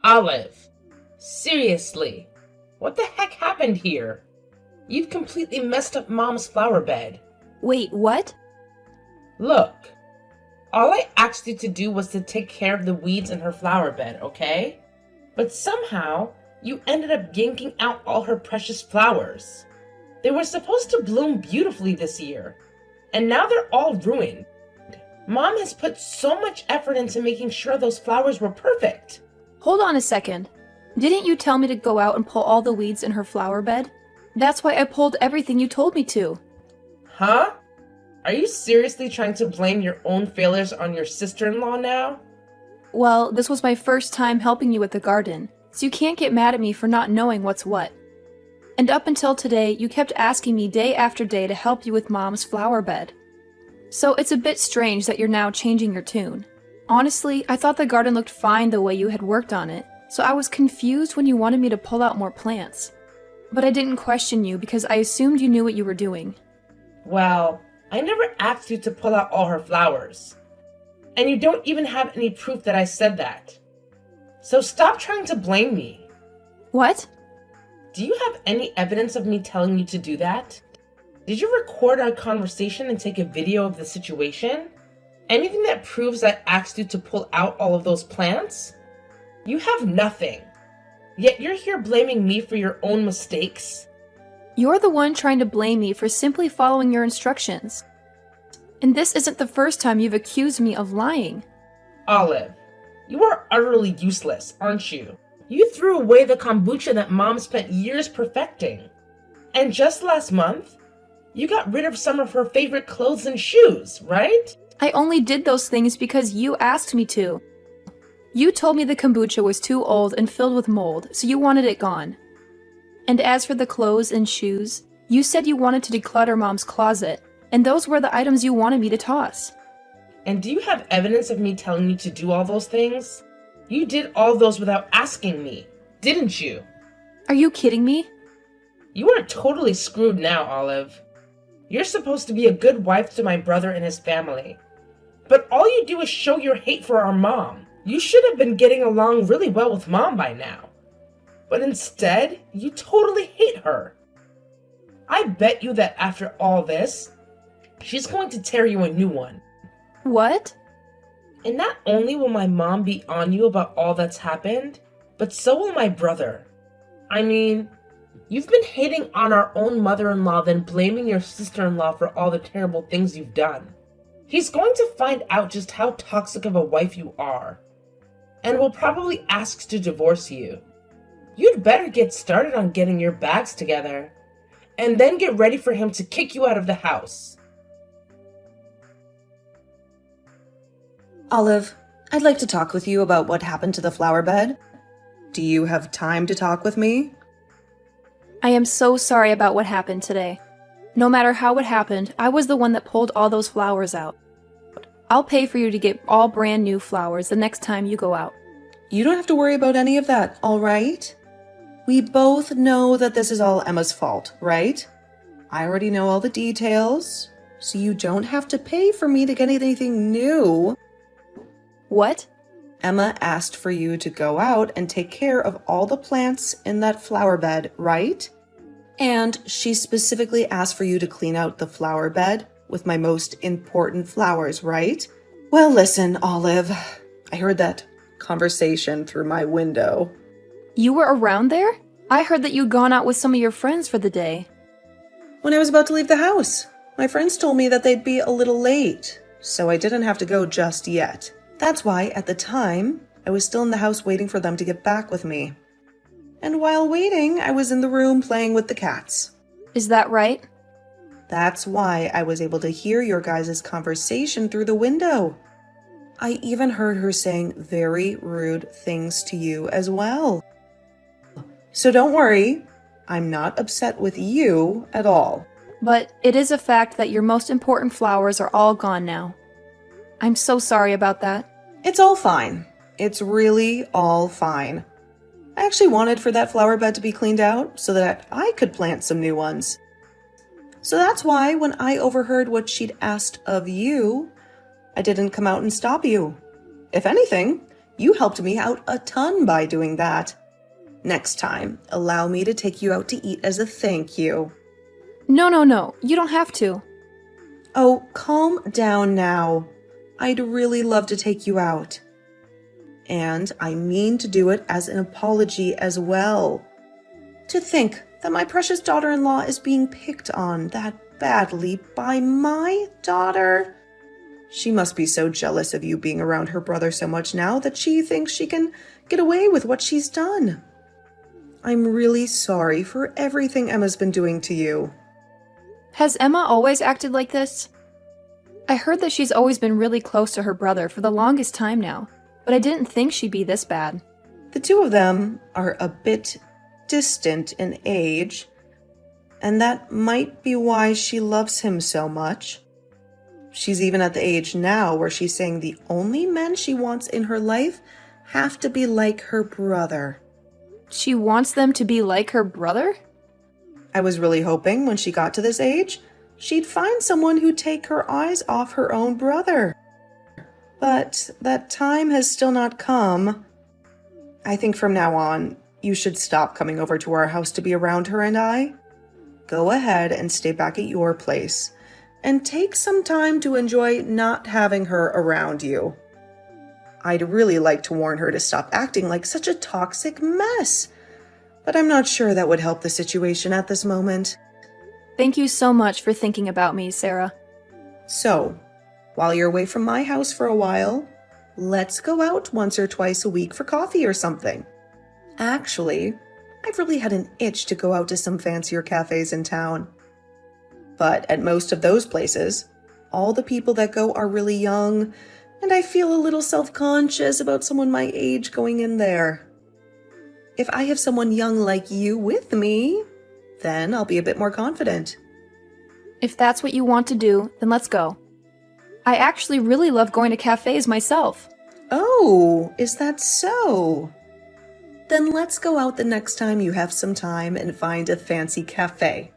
Olive, seriously, what the heck happened here? You've completely messed up Mom's flower bed. Wait, what? Look, all I asked you to do was to take care of the weeds in her flower bed, okay? But somehow, you ended up yanking out all her precious flowers. They were supposed to bloom beautifully this year, and now they're all ruined. Mom has put so much effort into making sure those flowers were perfect. Hold on a second. Didn't you tell me to go out and pull all the weeds in her flower bed? That's why I pulled everything you told me to. Huh? Are you seriously trying to blame your own failures on your sister-in-law now? Well, this was my first time helping you with the garden, so you can't get mad at me for not knowing what's what. And up until today, you kept asking me day after day to help you with Mom's flower bed. So it's a bit strange that you're now changing your tune. Honestly, I thought the garden looked fine the way you had worked on it, so I was confused when you wanted me to pull out more plants. But I didn't question you because I assumed you knew what you were doing. Well, I never asked you to pull out all her flowers. And you don't even have any proof that I said that. So stop trying to blame me. What? Do you have any evidence of me telling you to do that? Did you record our conversation and take a video of the situation? Anything that proves I asked you to pull out all of those plants? You have nothing. Yet you're here blaming me for your own mistakes. You're the one trying to blame me for simply following your instructions. And this isn't the first time you've accused me of lying. Olive, you are utterly useless, aren't you? You threw away the kombucha that Mom spent years perfecting. And just last month, you got rid of some of her favorite clothes and shoes, right? I only did those things because you asked me to. You told me the kombucha was too old and filled with mold, so you wanted it gone. And as for the clothes and shoes, you said you wanted to declutter Mom's closet, and those were the items you wanted me to toss. And do you have evidence of me telling you to do all those things? You did all those without asking me, didn't you? Are you kidding me? You are totally screwed now, Olive. You're supposed to be a good wife to my brother and his family. But all you do is show your hate for our mom. You should have been getting along really well with Mom by now. But instead, you totally hate her. I bet you that after all this, she's going to tear you a new one. What? And not only will my mom be on you about all that's happened, but so will my brother. I mean, you've been hating on our own mother-in-law, then blaming your sister-in-law for all the terrible things you've done. He's going to find out just how toxic of a wife you are, and will probably ask to divorce you. You'd better get started on getting your bags together, and then get ready for him to kick you out of the house. Olive, I'd like to talk with you about what happened to the flower bed. Do you have time to talk with me? I am so sorry about what happened today. No matter how it happened, I was the one that pulled all those flowers out. I'll pay for you to get all brand new flowers the next time you go out. You don't have to worry about any of that, all right? We both know that this is all Emma's fault, right? I already know all the details, so you don't have to pay for me to get anything new. What? Emma asked for you to go out and take care of all the plants in that flower bed, right? And she specifically asked for you to clean out the flower bed with my most important flowers, right? Well, listen, Olive, I heard that conversation through my window. You were around there? I heard that you'd gone out with some of your friends for the day. When I was about to leave the house, my friends told me that they'd be a little late, so I didn't have to go just yet. That's why, at the time, I was still in the house waiting for them to get back with me. And while waiting, I was in the room playing with the cats. Is that right? That's why I was able to hear your guys' conversation through the window. I even heard her saying very rude things to you as well. So don't worry, I'm not upset with you at all. But it is a fact that your most important flowers are all gone now. I'm so sorry about that. It's all fine. It's really all fine. I actually wanted for that flower bed to be cleaned out so that I could plant some new ones. So that's why when I overheard what she'd asked of you, I didn't come out and stop you. If anything, You helped me out a ton by doing that. Next time, allow me to take you out to eat as a thank you. No, you don't have to. Oh, calm down now. I'd really love to take you out. And I mean to do it as an apology as well. To think that my precious daughter-in-law is being picked on that badly by my daughter. She must be so jealous of you being around her brother so much now that she thinks she can get away with what she's done. I'm really sorry for everything Emma's been doing to you. Has Emma always acted like this? I heard that she's always been really close to her brother for the longest time now, but I didn't think she'd be this bad. The two of them are a bit distant in age, and that might be why she loves him so much. She's even at the age now where she's saying the only men she wants in her life have to be like her brother. She wants them to be like her brother? I was really hoping when she got to this age, she'd find someone who'd take her eyes off her own brother. But that time has still not come. I think from now on, you should stop coming over to our house to be around her and I. Go ahead and stay back at your place, and take some time to enjoy not having her around you. I'd really like to warn her to stop acting like such a toxic mess, but I'm not sure that would help the situation at this moment. Thank you so much for thinking about me, Sarah. So, while you're away from my house for a while, let's go out once or twice a week for coffee or something. Actually, I've really had an itch to go out to some fancier cafes in town. But at most of those places, all the people that go are really young, and I feel a little self-conscious about someone my age going in there. If I have someone young like you with me, then I'll be a bit more confident. If that's what you want to do, then let's go. I actually really love going to cafes myself. Oh, is that so? Then let's go out the next time you have some time and find a fancy cafe.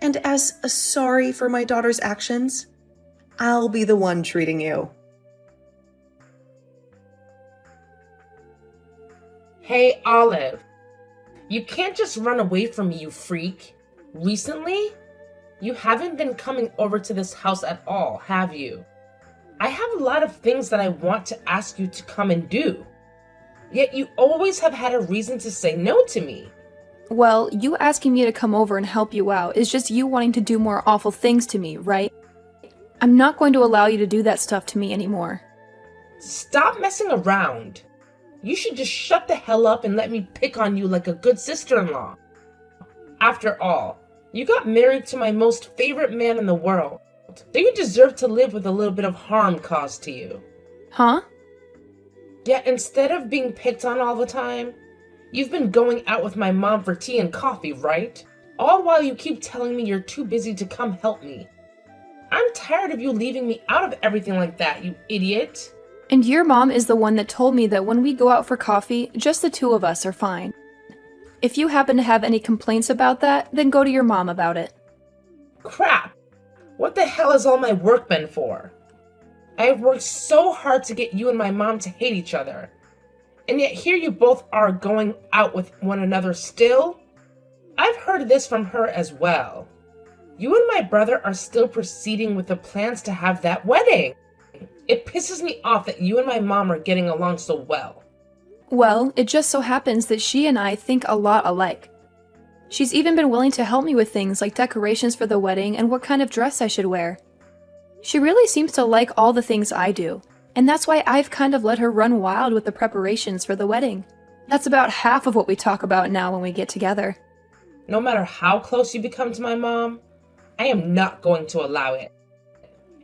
And as a sorry for my daughter's actions, I'll be the one treating you. Hey, Olive. You can't just run away from me, you freak. Recently, you haven't been coming over to this house at all, have you? I have a lot of things that I want to ask you to come and do. Yet you always have had a reason to say no to me. Well, you asking me to come over and help you out is just you wanting to do more awful things to me, right? I'm not going to allow you to do that stuff to me anymore. Stop messing around. You should just shut the hell up and let me pick on you like a good sister-in-law. After all, you got married to my most favorite man in the world. So you deserve to live with a little bit of harm caused to you. Huh? Yet instead of being picked on all the time, you've been going out with my mom for tea and coffee, right? All while you keep telling me you're too busy to come help me. I'm tired of you leaving me out of everything like that, you idiot. And your mom is the one that told me that when we go out for coffee, just the two of us are fine. If you happen to have any complaints about that, then go to your mom about it. Crap! What the hell has all my work been for? I have worked so hard to get you and my mom to hate each other. And yet here you both are going out with one another still? I've heard this from her as well. You and my brother are still proceeding with the plans to have that wedding. It pisses me off that you and my mom are getting along so well. Well, it just so happens that she and I think a lot alike. She's even been willing to help me with things like decorations for the wedding and what kind of dress I should wear. She really seems to like all the things I do, and that's why I've kind of let her run wild with the preparations for the wedding. That's about half of what we talk about now when we get together. No matter how close you become to my mom, I am not going to allow it.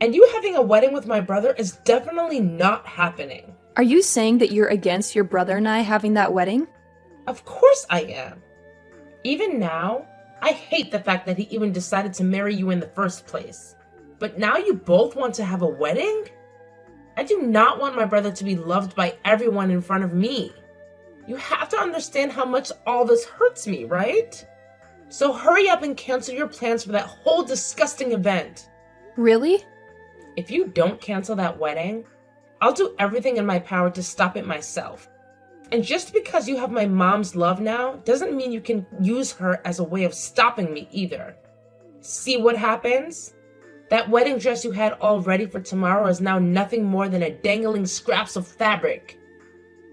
And you having a wedding with my brother is definitely not happening. Are you saying that you're against your brother and I having that wedding? Of course I am. Even now, I hate the fact that he even decided to marry you in the first place. But now you both want to have a wedding? I do not want my brother to be loved by everyone in front of me. You have to understand how much all this hurts me, right? So hurry up and cancel your plans for that whole disgusting event. Really? If you don't cancel that wedding, I'll do everything in my power to stop it myself. And just because you have my mom's love now doesn't mean you can use her as a way of stopping me either. See what happens? That wedding dress you had all ready for tomorrow is now nothing more than a dangling scraps of fabric.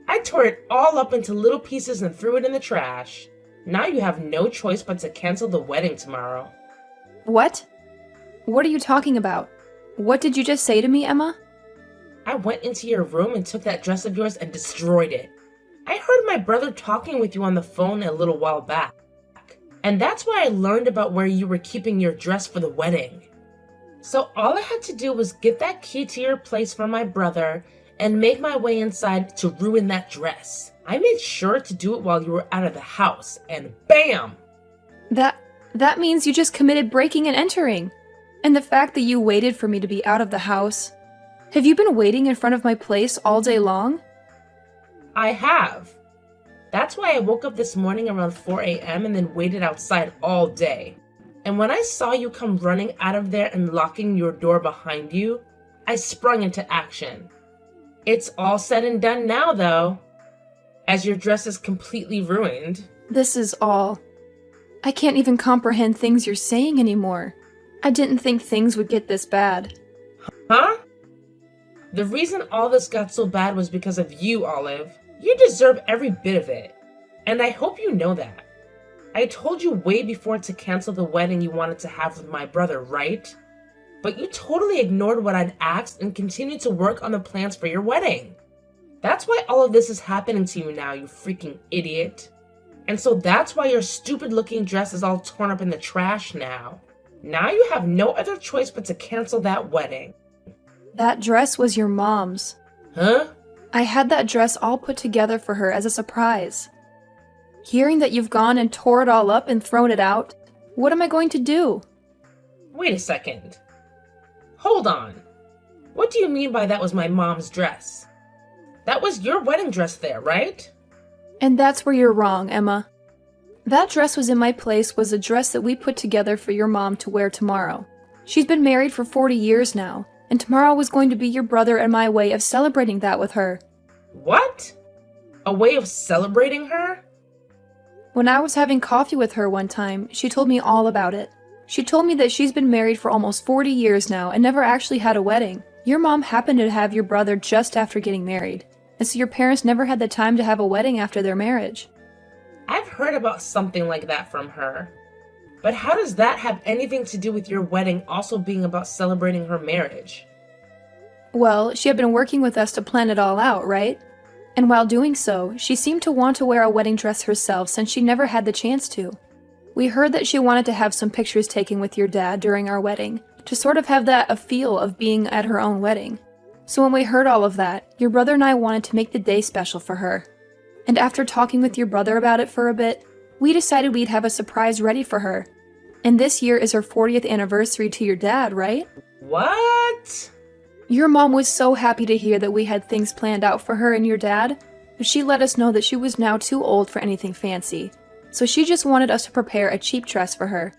I tore it all up into little pieces and threw it in the trash. Now you have no choice but to cancel the wedding tomorrow. What? What are you talking about? What did you just say to me, Emma? I went into your room and took that dress of yours and destroyed it. I heard my brother talking with you on the phone a little while back. And that's why I learned about where you were keeping your dress for the wedding. So all I had to do was get that key to your place from my brother and make my way inside to ruin that dress. I made sure to do it while you were out of the house, and BAM! That means you just committed breaking and entering. And the fact that you waited for me to be out of the house. Have you been waiting in front of my place all day long? I have. That's why I woke up this morning around 4 a.m. and then waited outside all day. And when I saw you come running out of there and locking your door behind you, I sprung into action. It's all said and done now, though, as your dress is completely ruined. This is all. I can't even comprehend things you're saying anymore. I didn't think things would get this bad. Huh? The reason all this got so bad was because of you, Olive. You deserve every bit of it. And I hope you know that. I told you way before to cancel the wedding you wanted to have with my brother, right? But you totally ignored what I'd asked and continued to work on the plans for your wedding. That's why all of this is happening to you now, you freaking idiot. And so that's why your stupid looking dress is all torn up in the trash now. Now you have no other choice but to cancel that wedding. That dress was your mom's. Huh? I had that dress all put together for her as a surprise. Hearing that you've gone and tore it all up and thrown it out, what am I going to do? Wait a second. Hold on. What do you mean by that was my mom's dress? That was your wedding dress there, right? And that's where you're wrong, Emma. That dress was in my place was a dress that we put together for your mom to wear tomorrow. She's been married for 40 years now, and tomorrow was going to be your brother and my way of celebrating that with her. What? A way of celebrating her? When I was having coffee with her one time, she told me all about it. She told me that she's been married for almost 40 years now and never actually had a wedding. Your mom happened to have your brother just after getting married, and so your parents never had the time to have a wedding after their marriage. I've heard about something like that from her. But how does that have anything to do with your wedding also being about celebrating her marriage? Well, she had been working with us to plan it all out, right? And while doing so, she seemed to want to wear a wedding dress herself since she never had the chance to. We heard that she wanted to have some pictures taken with your dad during our wedding, to sort of have a feel of being at her own wedding. So when we heard all of that, your brother and I wanted to make the day special for her. And after talking with your brother about it for a bit, we decided we'd have a surprise ready for her. And this year is her 40th anniversary to your dad, right? What? Your mom was so happy to hear that we had things planned out for her and your dad, but she let us know that she was now too old for anything fancy, so she just wanted us to prepare a cheap dress for her.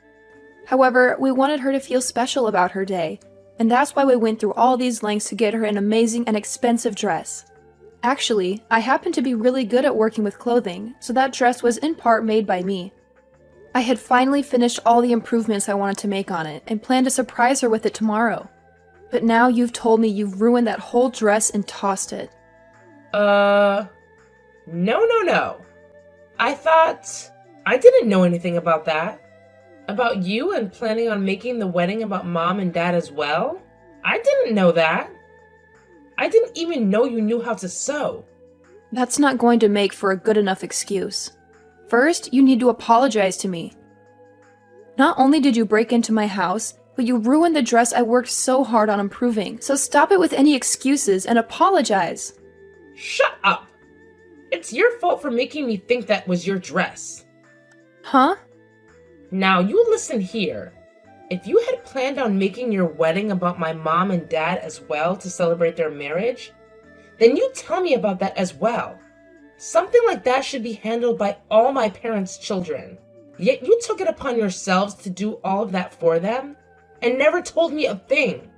However, we wanted her to feel special about her day, and that's why we went through all these lengths to get her an amazing and expensive dress. Actually, I happen to be really good at working with clothing, so that dress was in part made by me. I had finally finished all the improvements I wanted to make on it, and planned to surprise her with it tomorrow. But now you've told me you've ruined that whole dress and tossed it. No. I didn't know anything about that. About you and planning on making the wedding about mom and dad as well? I didn't know that. I didn't even know you knew how to sew. That's not going to make for a good enough excuse. First, you need to apologize to me. Not only did you break into my house, but you ruined the dress I worked so hard on improving. So stop it with any excuses and apologize. Shut up! It's your fault for making me think that was your dress. Huh? Now you listen here. If you had planned on making your wedding about my mom and dad as well to celebrate their marriage, then you tell me about that as well. Something like that should be handled by all my parents' children. Yet you took it upon yourselves to do all of that for them and never told me a thing.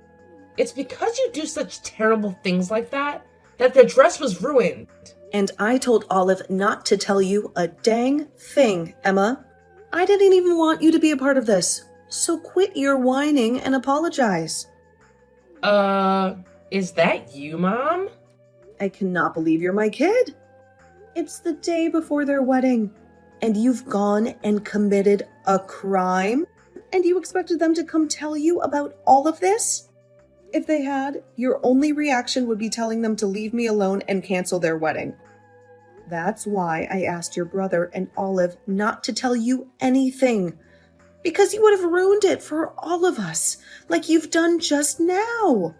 It's because you do such terrible things like that the dress was ruined. And I told Olive not to tell you a dang thing, Emma. I didn't even want you to be a part of this. So quit your whining and apologize. Is that you, Mom? I cannot believe you're my kid. It's the day before their wedding, and you've gone and committed a crime, and you expected them to come tell you about all of this? If they had, your only reaction would be telling them to leave me alone and cancel their wedding. That's why I asked your brother and Olive not to tell you anything, because you would have ruined it for all of us, like you've done just now.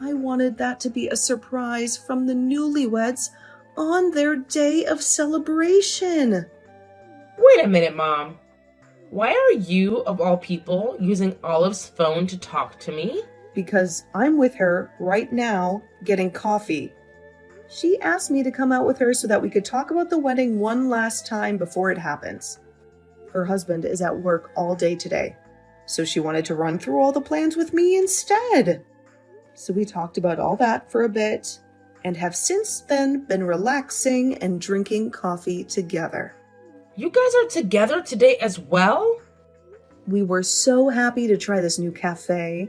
I wanted that to be a surprise from the newlyweds on their day of celebration. Wait a minute, Mom. Why are you, of all people, using Olive's phone to talk to me? Because I'm with her right now getting coffee. She asked me to come out with her so that we could talk about the wedding one last time before it happens. Her husband is at work all day today, so she wanted to run through all the plans with me instead. So we talked about all that for a bit and have since then been relaxing and drinking coffee together. You guys are together today as well? We were so happy to try this new cafe,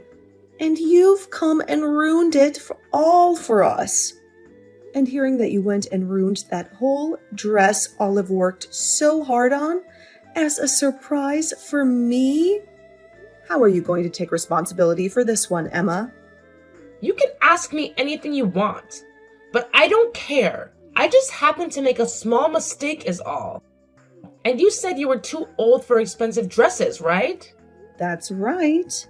and you've come and ruined it all for us. And hearing that you went and ruined that whole dress Olive worked so hard on as a surprise for me? How are you going to take responsibility for this one, Emma? You can ask me anything you want, but I don't care. I just happened to make a small mistake is all. And you said you were too old for expensive dresses, right? That's right.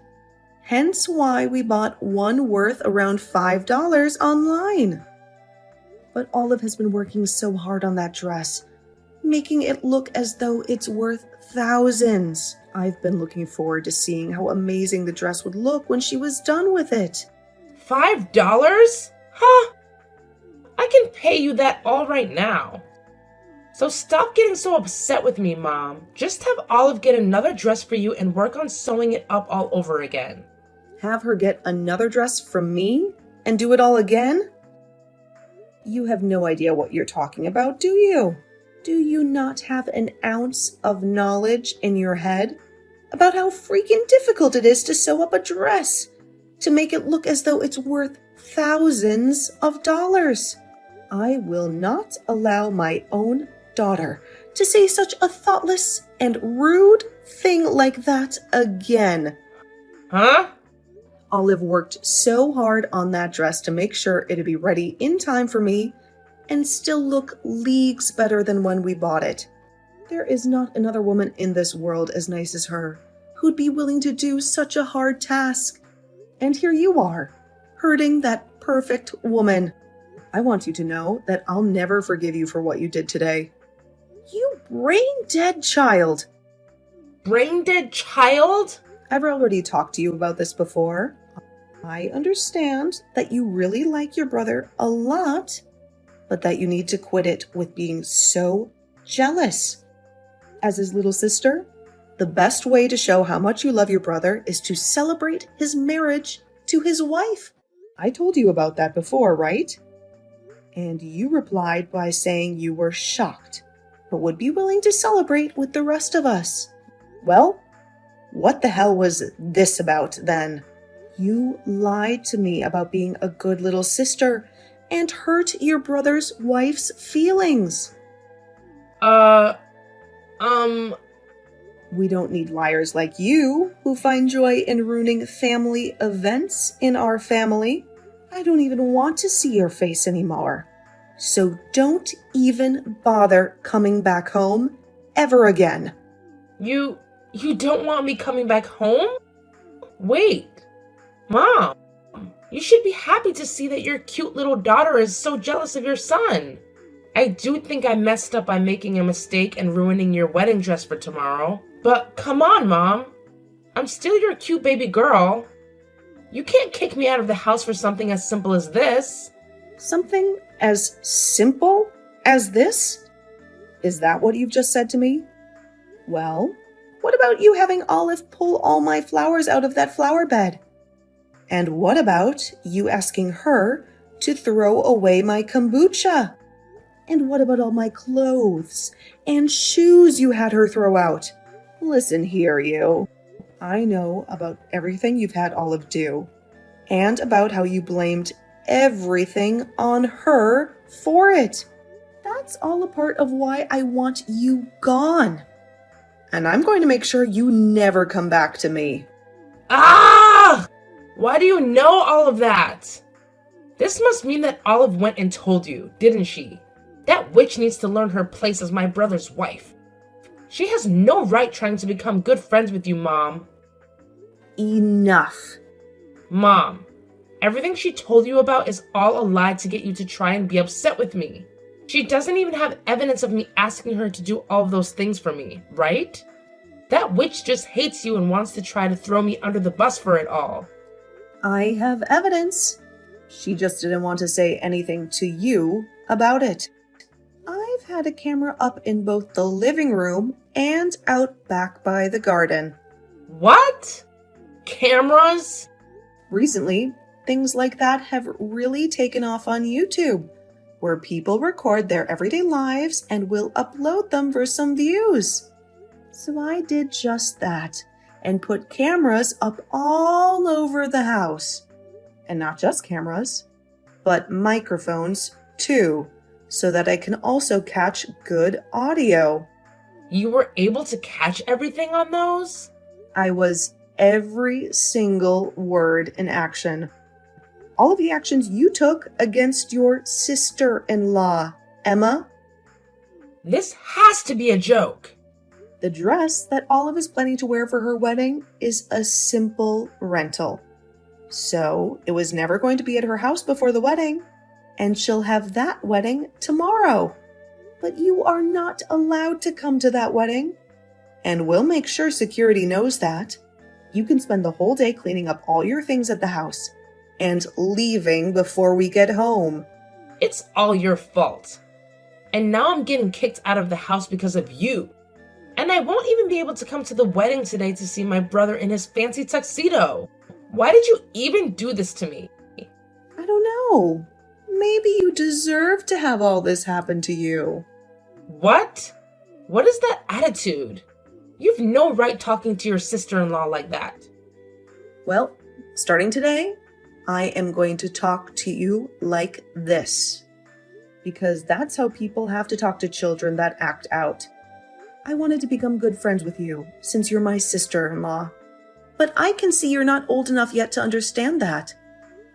Hence why we bought one worth around $5 online. But Olive has been working so hard on that dress, making it look as though it's worth thousands. I've been looking forward to seeing how amazing the dress would look when she was done with it. $5? Huh? I can pay you that all right now. So stop getting so upset with me, Mom. Just have Olive get another dress for you and work on sewing it up all over again. Have her get another dress from me and do it all again? You have no idea what you're talking about, do you? Do you not have an ounce of knowledge in your head about how freaking difficult it is to sew up a dress to make it look as though it's worth thousands of dollars? I will not allow my own daughter to say such a thoughtless and rude thing like that again. Huh? Olive worked so hard on that dress to make sure it'd be ready in time for me and still look leagues better than when we bought it. There is not another woman in this world as nice as her who'd be willing to do such a hard task. And here you are, hurting that perfect woman. I want you to know that I'll never forgive you for what you did today. You brain-dead child. Brain-dead child? I've already talked to you about this before. I understand that you really like your brother a lot, but that you need to quit it with being so jealous. As his little sister, the best way to show how much you love your brother is to celebrate his marriage to his wife. I told you about that before, right? And you replied by saying you were shocked, but would be willing to celebrate with the rest of us. Well, what the hell was this about then? You lied to me about being a good little sister and hurt your brother's wife's feelings. We don't need liars like you who find joy in ruining family events in our family. I don't even want to see your face anymore. So don't even bother coming back home ever again. You don't want me coming back home? Wait, Mom, you should be happy to see that your cute little daughter is so jealous of your son. I do think I messed up by making a mistake and ruining your wedding dress for tomorrow. But come on, Mom. I'm still your cute baby girl. You can't kick me out of the house for something as simple as this. Something as simple as this? Is that what you've just said to me? Well, what about you having Olive pull all my flowers out of that flower bed? And what about you asking her to throw away my kombucha? And what about all my clothes and shoes you had her throw out? Listen here, you. I know about everything you've had Olive do, and about how you blamed everything on her for it. That's all a part of why I want you gone. And I'm going to make sure you never come back to me. Ah! Why do you know all of that? This must mean that Olive went and told you, didn't she? That witch needs to learn her place as my brother's wife. She has no right trying to become good friends with you, Mom. Enough. Mom, everything she told you about is all a lie to get you to try and be upset with me. She doesn't even have evidence of me asking her to do all of those things for me, right? That witch just hates you and wants to try to throw me under the bus for it all. I have evidence. She just didn't want to say anything to you about it. I've had a camera up in both the living room and out back by the garden. What? Cameras? Recently, things like that have really taken off on YouTube, where people record their everyday lives and will upload them for some views. So I did just that and put cameras up all over the house. And not just cameras, but microphones too, so that I can also catch good audio. You were able to catch everything on those? I was every single word in action. All of the actions you took against your sister-in-law, Emma. This has to be a joke. The dress that Olive is planning to wear for her wedding is a simple rental. So it was never going to be at her house before the wedding, and she'll have that wedding tomorrow. But you are not allowed to come to that wedding, and we'll make sure security knows that. You can spend the whole day cleaning up all your things at the house and leaving before we get home. It's all your fault. And now I'm getting kicked out of the house because of you. And I won't even be able to come to the wedding today to see my brother in his fancy tuxedo. Why did you even do this to me? I don't know. Maybe you deserve to have all this happen to you. What? What is that attitude? You've no right talking to your sister-in-law like that. Well, starting today, I am going to talk to you like this. Because that's how people have to talk to children that act out. I wanted to become good friends with you, since you're my sister-in-law. But I can see you're not old enough yet to understand that.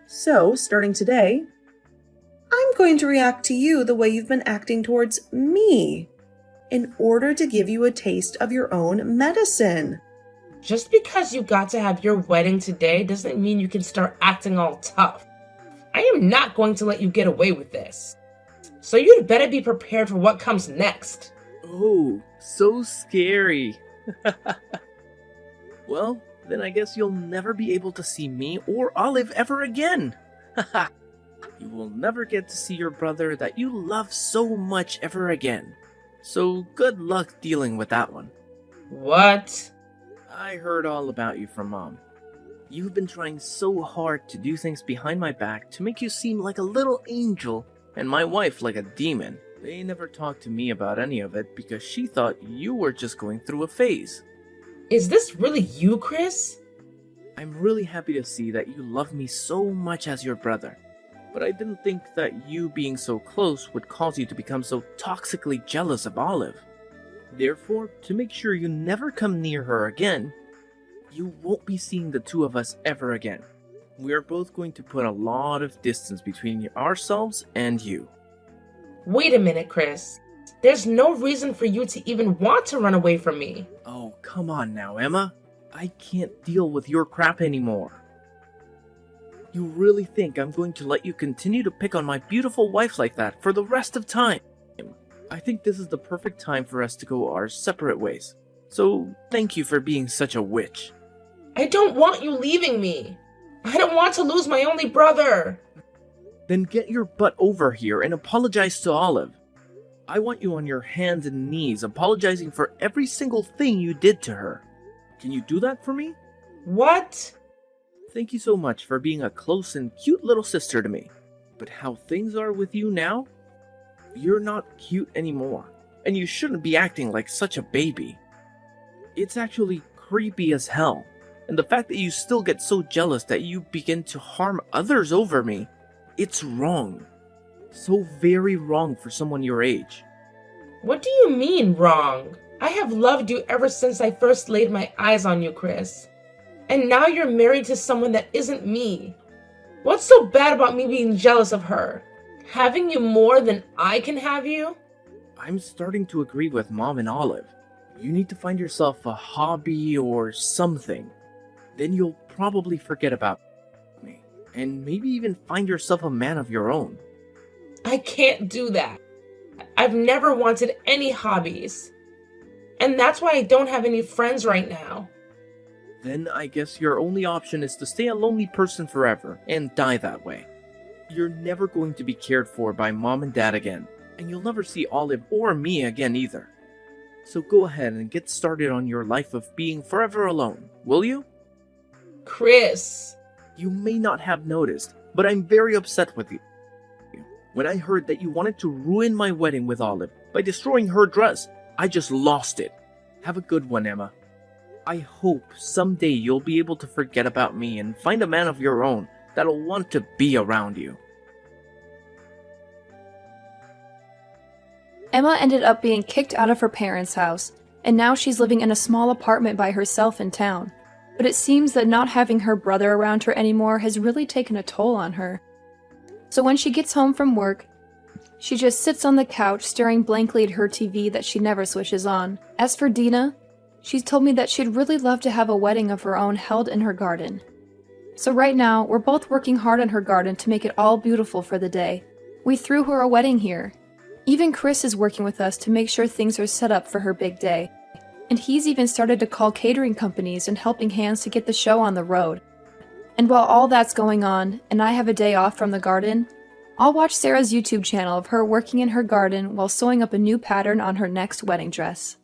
So, starting today, I'm going to react to you the way you've been acting towards me, in order to give you a taste of your own medicine. Just because you got to have your wedding today doesn't mean you can start acting all tough. I am not going to let you get away with this. So you'd better be prepared for what comes next. Oh, so scary. Well, then I guess you'll never be able to see me or Olive ever again. You will never get to see your brother that you love so much ever again. So good luck dealing with that one. What? I heard all about you from Mom. You've been trying so hard to do things behind my back to make you seem like a little angel and my wife like a demon. They never talked to me about any of it because she thought you were just going through a phase. Is this really you, Chris? I'm really happy to see that you love me so much as your brother. But I didn't think that you being so close would cause you to become so toxically jealous of Olive. Therefore, to make sure you never come near her again, you won't be seeing the two of us ever again. We are both going to put a lot of distance between ourselves and you. Wait a minute, Chris. There's no reason for you to even want to run away from me. Oh, come on now, Emma. I can't deal with your crap anymore. You really think I'm going to let you continue to pick on my beautiful wife like that for the rest of time? I think this is the perfect time for us to go our separate ways. So, thank you for being such a witch. I don't want you leaving me. I don't want to lose my only brother. Then get your butt over here and apologize to Olive. I want you on your hands and knees apologizing for every single thing you did to her. Can you do that for me? What? Thank you so much for being a close and cute little sister to me. But how things are with you now? You're not cute anymore, and you shouldn't be acting like such a baby. It's actually creepy as hell, and the fact that you still get so jealous that you begin to harm others over me, it's wrong. So very wrong for someone your age. What do you mean, wrong? I have loved you ever since I first laid my eyes on you, Chris. And now you're married to someone that isn't me. What's so bad about me being jealous of her? Having you more than I can have you? I'm starting to agree with Mom and Olive. You need to find yourself a hobby or something. Then you'll probably forget about me, and maybe even find yourself a man of your own. I can't do that. I've never wanted any hobbies. And that's why I don't have any friends right now. Then I guess your only option is to stay a lonely person forever and die that way. You're never going to be cared for by Mom and Dad again, and you'll never see Olive or me again either. So go ahead and get started on your life of being forever alone, will you? Chris. You may not have noticed, but I'm very upset with you. When I heard that you wanted to ruin my wedding with Olive by destroying her dress, I just lost it. Have a good one, Emma. I hope someday you'll be able to forget about me and find a man of your own that'll want to be around you. Emma ended up being kicked out of her parents' house, and now she's living in a small apartment by herself in town. But it seems that not having her brother around her anymore has really taken a toll on her. So when she gets home from work, she just sits on the couch staring blankly at her TV that she never switches on. As for Dina, she's told me that she'd really love to have a wedding of her own held in her garden. So right now, we're both working hard on her garden to make it all beautiful for the day. We threw her a wedding here. Even Chris is working with us to make sure things are set up for her big day. And he's even started to call catering companies and helping hands to get the show on the road. And while all that's going on, and I have a day off from the garden, I'll watch Sarah's YouTube channel of her working in her garden while sewing up a new pattern on her next wedding dress.